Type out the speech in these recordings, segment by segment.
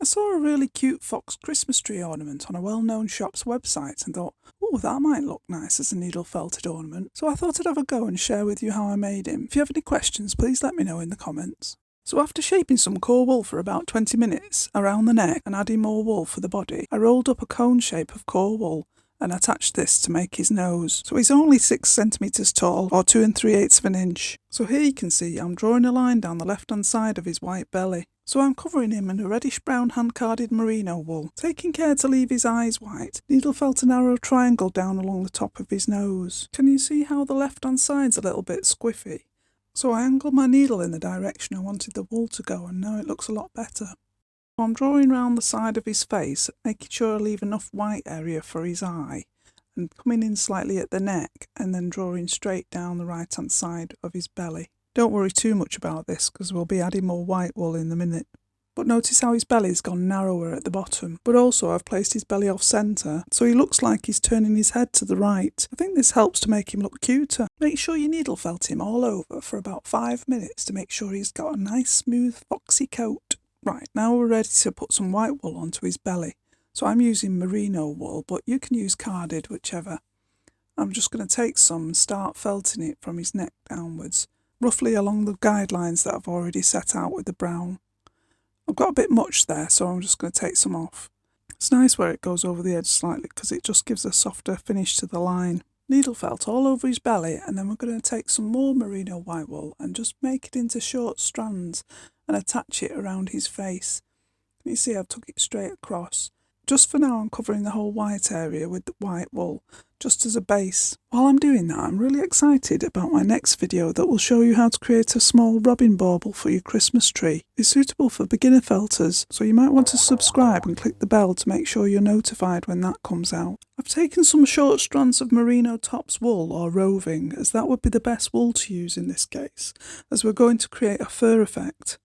I saw a really cute Fox Christmas Tree Ornament on a well-known shop's website and thought, oh, that might look nice as a needle felted ornament, so I thought I'd have a go and share with you how I made him. If you have any questions, please let me know in the comments. So after shaping some core wool for about 20 minutes around the neck and adding more wool for the body, I rolled up a cone shape of core wool and attached this to make his nose. So he's only 6 centimetres tall, or 2 3/8 of an inch. So here you can see I'm drawing a line down the left hand side of his white belly. So I'm covering him in a reddish brown hand-carded merino wool, taking care to leave his eyes white. Needle felt a narrow triangle down along the top of his nose. Can you see how the left hand side's a little bit squiffy? So I angled my needle in the direction I wanted the wool to go, and now it looks a lot better. So I'm drawing round the side of his face, making sure I leave enough white area for his eye, and coming in slightly at the neck, and then drawing straight down the right hand side of his belly. Don't worry too much about this because we'll be adding more white wool in a minute. But notice how his belly's gone narrower at the bottom. But also I've placed his belly off centre, so he looks like he's turning his head to the right. I think this helps to make him look cuter. Make sure you needle felt him all over for about 5 minutes to make sure he's got a nice smooth foxy coat. Right, now we're ready to put some white wool onto his belly. So I'm using merino wool, but you can use carded, whichever. I'm just going to take some and start felting it from his neck downwards, roughly along the guidelines that I've already set out with the brown. I've got a bit much there, so I'm just going to take some off. It's nice where it goes over the edge slightly because it just gives a softer finish to the line. Needle felt all over his belly, and then we're going to take some more merino white wool and just make it into short strands and attach it around his face. Can you see I've took it straight across? Just for now I'm covering the whole white area with the white wool, just as a base. While I'm doing that, I'm really excited about my next video that will show you how to create a small robin bauble for your Christmas tree. It's suitable for beginner felters, so you might want to subscribe and click the bell to make sure you're notified when that comes out. I've taken some short strands of merino tops wool, or roving, as that would be the best wool to use in this case, as we're going to create a fur effect.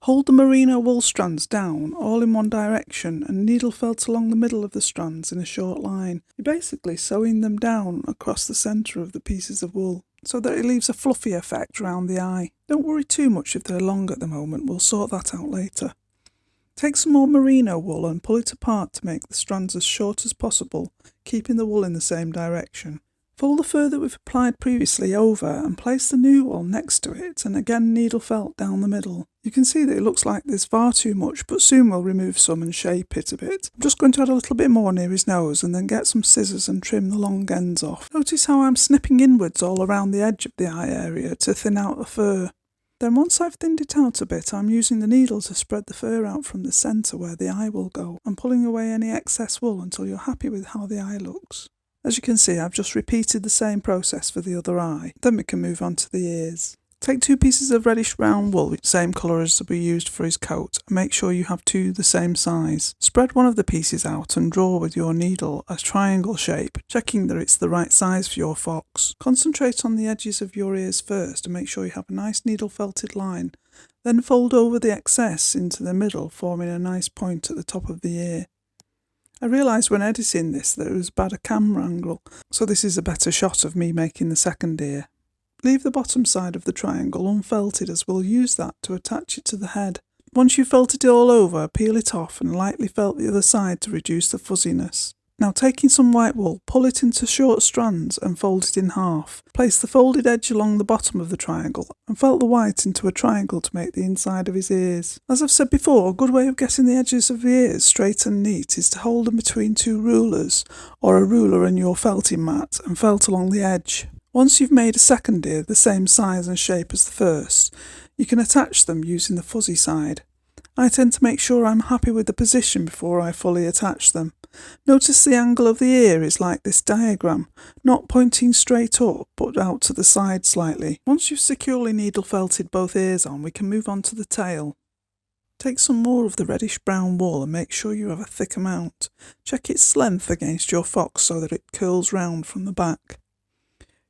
Hold the merino wool strands down, all in one direction, and needle felt along the middle of the strands in a short line. You're basically sewing them down across the centre of the pieces of wool, so that it leaves a fluffy effect around the eye. Don't worry too much if they're long at the moment, we'll sort that out later. Take some more merino wool and pull it apart to make the strands as short as possible, keeping the wool in the same direction. Fold the fur that we've applied previously over and place the new wool next to it, and again needle felt down the middle. You can see that it looks like there's far too much, but soon we'll remove some and shape it a bit. I'm just going to add a little bit more near his nose and then get some scissors and trim the long ends off. Notice how I'm snipping inwards all around the edge of the eye area to thin out the fur. Then once I've thinned it out a bit, I'm using the needle to spread the fur out from the centre where the eye will go, and pulling away any excess wool until you're happy with how the eye looks. As you can see, I've just repeated the same process for the other eye. Then we can move on to the ears. Take 2 pieces of reddish brown wool, same colour as we used for his coat, and make sure you have 2 the same size. Spread one of the pieces out and draw with your needle a triangle shape, checking that it's the right size for your fox. Concentrate on the edges of your ears first and make sure you have a nice needle felted line. Then fold over the excess into the middle, forming a nice point at the top of the ear. I realised when editing this that it was bad a camera angle, so this is a better shot of me making the second ear. Leave the bottom side of the triangle unfelted, as we'll use that to attach it to the head. Once you've felted it all over, peel it off and lightly felt the other side to reduce the fuzziness. Now taking some white wool, pull it into short strands and fold it in half. Place the folded edge along the bottom of the triangle and felt the white into a triangle to make the inside of his ears. As I've said before, a good way of getting the edges of the ears straight and neat is to hold them between 2 rulers, or a ruler and your felting mat, and felt along the edge. Once you've made a second ear the same size and shape as the first, you can attach them using the fuzzy side. I tend to make sure I'm happy with the position before I fully attach them. Notice the angle of the ear is like this diagram, not pointing straight up but out to the side slightly. Once you've securely needle felted both ears on, we can move on to the tail. Take some more of the reddish brown wool and make sure you have a thick amount. Check its length against your fox so that it curls round from the back.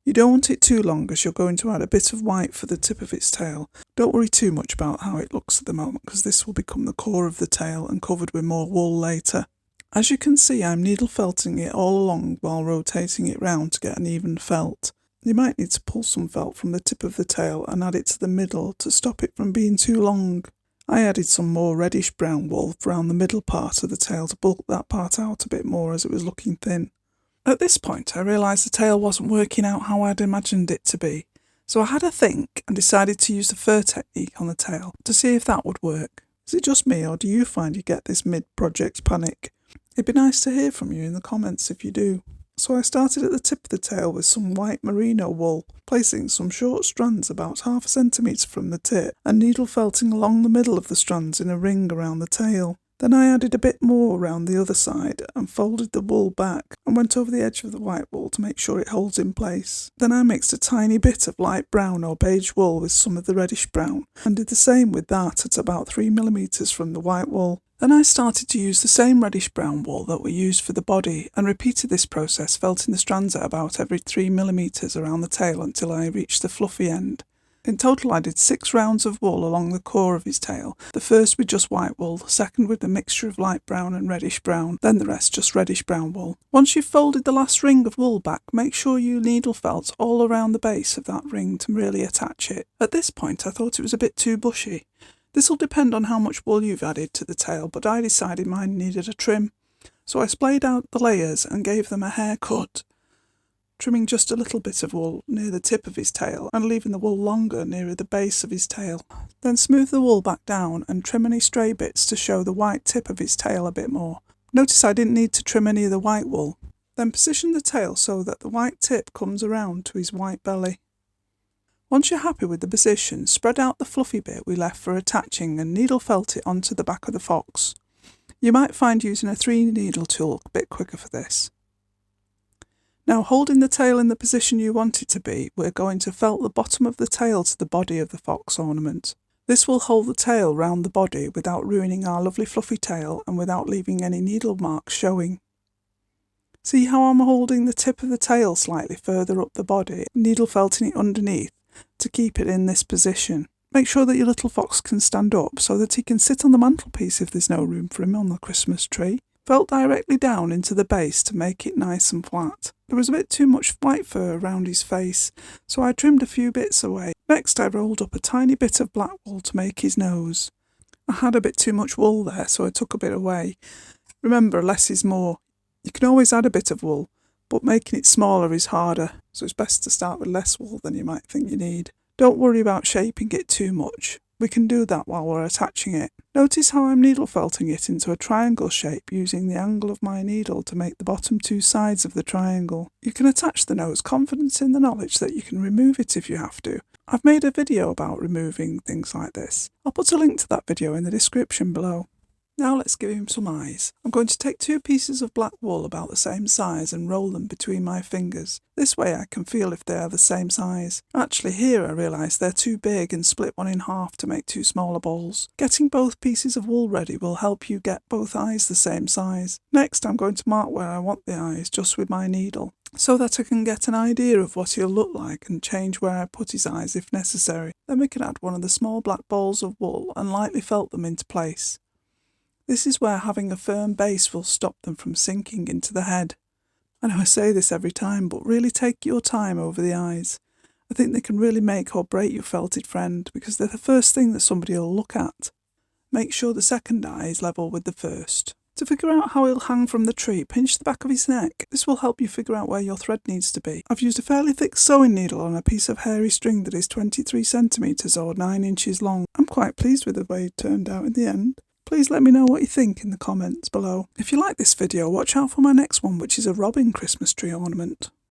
You don't want it too long as you're going to add a bit of white for the tip of its tail. Don't worry too much about how it looks at the moment because this will become the core of the tail and covered with more wool later. As you can see, I'm needle felting it all along while rotating it round to get an even felt. You might need to pull some felt from the tip of the tail and add it to the middle to stop it from being too long. I added some more reddish brown wool around the middle part of the tail to bulk that part out a bit more as it was looking thin. At this point I realised the tail wasn't working out how I'd imagined it to be, so I had a think and decided to use the fur technique on the tail to see if that would work. Is it just me, or do you find you get this mid-project panic? It'd be nice to hear from you in the comments if you do. So I started at the tip of the tail with some white merino wool, placing some short strands about 1/2 centimetre from the tip and needle felting along the middle of the strands in a ring around the tail. Then I added a bit more around the other side and folded the wool back and went over the edge of the white wool to make sure it holds in place. Then I mixed a tiny bit of light brown or beige wool with some of the reddish brown and did the same with that at about 3mm from the white wool. Then I started to use the same reddish brown wool that we used for the body and repeated this process, felting the strands at about every 3mm around the tail until I reached the fluffy end. In total I did 6 rounds of wool along the core of his tail, the first with just white wool, the second with a mixture of light brown and reddish brown, then the rest just reddish brown wool. Once you've folded the last ring of wool back, make sure you needle felt all around the base of that ring to really attach it. At this point I thought it was a bit too bushy. This will depend on how much wool you've added to the tail, but I decided mine needed a trim, so I splayed out the layers and gave them a haircut, trimming just a little bit of wool near the tip of his tail and leaving the wool longer nearer the base of his tail. Then smooth the wool back down and trim any stray bits to show the white tip of his tail a bit more. Notice I didn't need to trim any of the white wool. Then position the tail so that the white tip comes around to his white belly. Once you're happy with the position, spread out the fluffy bit we left for attaching and needle felt it onto the back of the fox. You might find using a 3-needle tool a bit quicker for this. Now, holding the tail in the position you want it to be, we're going to felt the bottom of the tail to the body of the fox ornament. This will hold the tail round the body without ruining our lovely fluffy tail and without leaving any needle marks showing. See how I'm holding the tip of the tail slightly further up the body, needle felting it underneath to keep it in this position. Make sure that your little fox can stand up so that he can sit on the mantelpiece if there's no room for him on the Christmas tree. Felt directly down into the base to make it nice and flat. There was a bit too much white fur around his face, so I trimmed a few bits away. Next I rolled up a tiny bit of black wool to make his nose. I had a bit too much wool there, so I took a bit away. Remember, less is more. You can always add a bit of wool, but making it smaller is harder, so it's best to start with less wool than you might think you need. Don't worry about shaping it too much. We can do that while we're attaching it. Notice how I'm needle felting it into a triangle shape using the angle of my needle to make the bottom 2 sides of the triangle. You can attach the nose confident in the knowledge that you can remove it if you have to. I've made a video about removing things like this. I'll put a link to that video in the description below. Now let's give him some eyes. I'm going to take 2 pieces of black wool about the same size and roll them between my fingers. This way I can feel if they are the same size. Actually, here I realise they're too big and split one in half to make 2 smaller balls. Getting both pieces of wool ready will help you get both eyes the same size. Next I'm going to mark where I want the eyes just with my needle, so that I can get an idea of what he'll look like and change where I put his eyes if necessary. Then we can add one of the small black balls of wool and lightly felt them into place. This is where having a firm base will stop them from sinking into the head. I know I say this every time, but really take your time over the eyes. I think they can really make or break your felted friend because they're the first thing that somebody will look at. Make sure the second eye is level with the first. To figure out how he'll hang from the tree, pinch the back of his neck. This will help you figure out where your thread needs to be. I've used a fairly thick sewing needle on a piece of hairy string that is 23cm or 9 inches long. I'm quite pleased with the way it turned out in the end. Please let me know what you think in the comments below. If you like this video, watch out for my next one, which is a roving Christmas tree ornament.